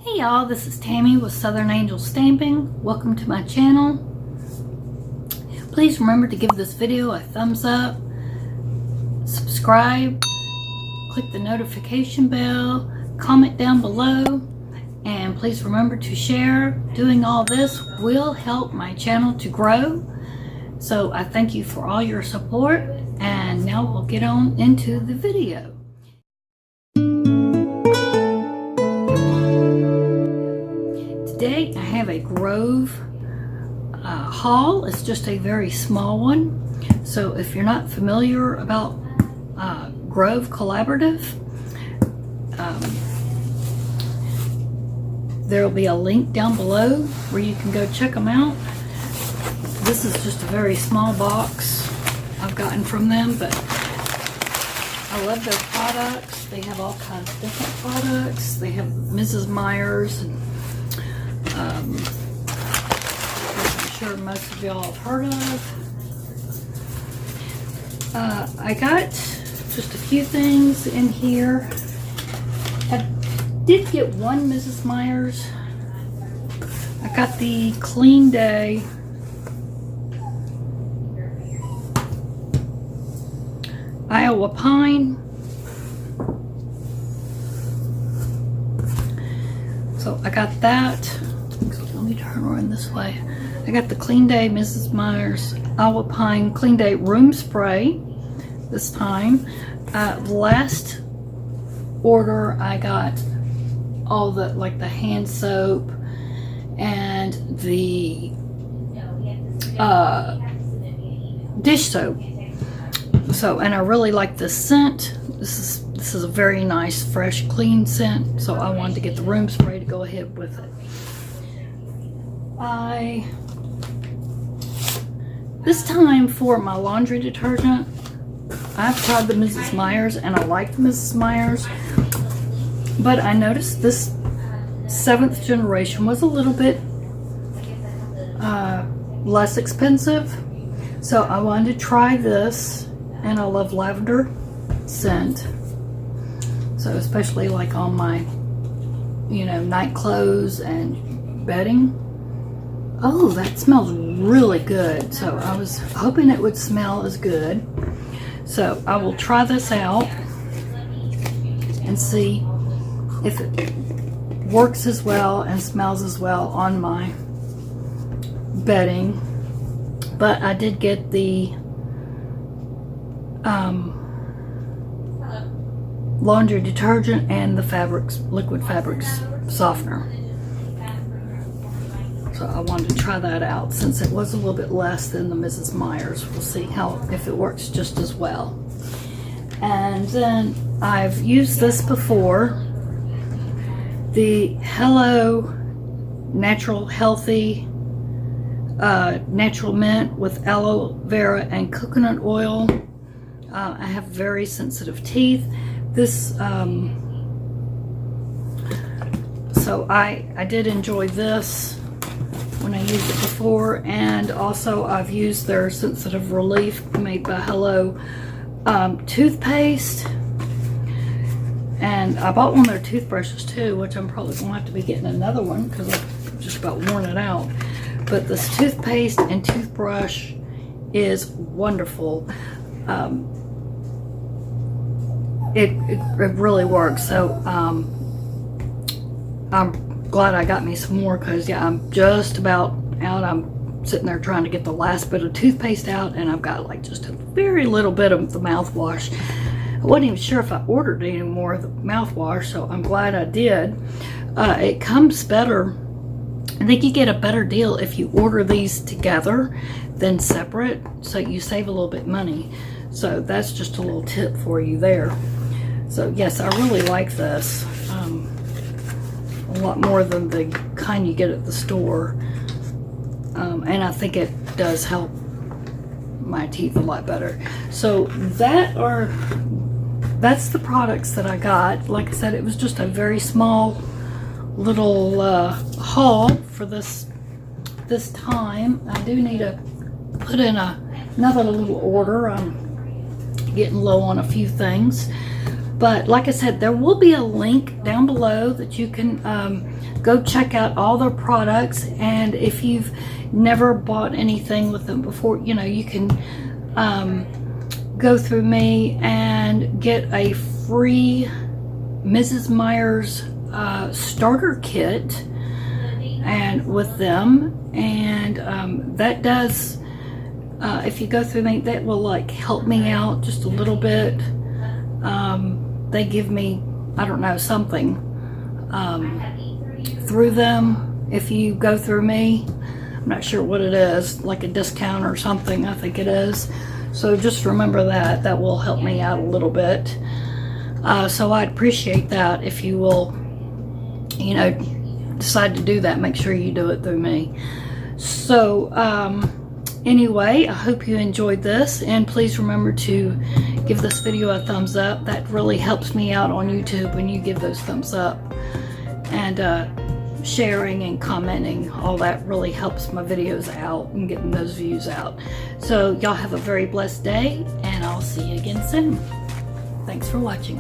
Hey y'all, this is Tammy with Southern Angel Stamping. Welcome to my channel. Please remember to give this video a thumbs up, subscribe, click the notification bell, comment down below, and please remember to share. Doing all this will help my channel to grow. So I thank you for all your support, and now we'll get on into the video. Today I have a Grove haul. It's just a very small one. So if you're not familiar about Grove Collaborative, there will be a link down below where you can go check them out. This is just a very small box I've gotten from them, but I love their products. They have all kinds of different products. They have Mrs. Meyers, and I'm sure most of y'all have heard of. I got just a few things in here. I did get one Mrs. Meyers. I got the Clean Day Iowa Pine. So I got that. Let me turn around this way. I got the Clean Day Mrs. Meyers Iowa Pine Clean Day Room Spray this time. Last order I got all the, like, the hand soap and the dish soap. So, and I really like this scent. This is a very nice, fresh, clean scent. So I wanted to get the room spray to go ahead with it. This time for my laundry detergent, I've tried the Mrs. Meyers and I like the Mrs. Meyers, but I noticed this 7th generation was a little bit less expensive. So I wanted to try this, and I love lavender scent. So especially like on my, you know, night clothes and bedding. Oh, that smells really good. So I was hoping it would smell as good. So I will try this out and see if it works as well and smells as well on my bedding. But I did get the laundry detergent and the liquid fabrics softener. So I wanted to try that out since it was a little bit less than the Mrs. Meyers. We'll see if it works just as well. And then I've used this before. The Hello Natural Healthy Natural Mint with aloe vera and coconut oil. I have very sensitive teeth. This so I did enjoy this when I used it before, and also I've used their Sensitive Relief made by Hello toothpaste, and I bought one of their toothbrushes too, which I'm probably going to have to be getting another one because I've just about worn it out. But this toothpaste and toothbrush is wonderful. It really works. So I'm glad I got me some more, because yeah, I'm just about out. I'm sitting there trying to get the last bit of toothpaste out, and I've got like just a very little bit of the mouthwash. I wasn't even sure if I ordered any more of the mouthwash, so I'm glad I did. It comes better. I think you get a better deal if you order these together than separate, so you save a little bit money. So that's just a little tip for you there. So yes, I really like this. A lot more than the kind you get at the store. And I think it does help my teeth a lot better. So that's the products that I got. Like I said, it was just a very small little haul for this time. I do need to put in another little order. I'm getting low on a few things. But like I said, there will be a link down below that you can go check out all their products. And if you've never bought anything with them before, you know, you can go through me and get a free Mrs. Meyers starter kit and with them. And that does, if you go through me, that will like help me out just a little bit. They give me, I don't know, something through them if you go through me. I'm not sure what it is, like a discount or something, I think it is. So just remember that. That will help me out a little bit. So I'd appreciate that if you will, you know, decide to do that. Make sure you do it through me. So anyway, I hope you enjoyed this, and please remember to give this video a thumbs up. That really helps me out on YouTube when you give those thumbs up. And sharing and commenting, all that really helps my videos out and getting those views out. So y'all have a very blessed day, and I'll see you again soon. Thanks for watching.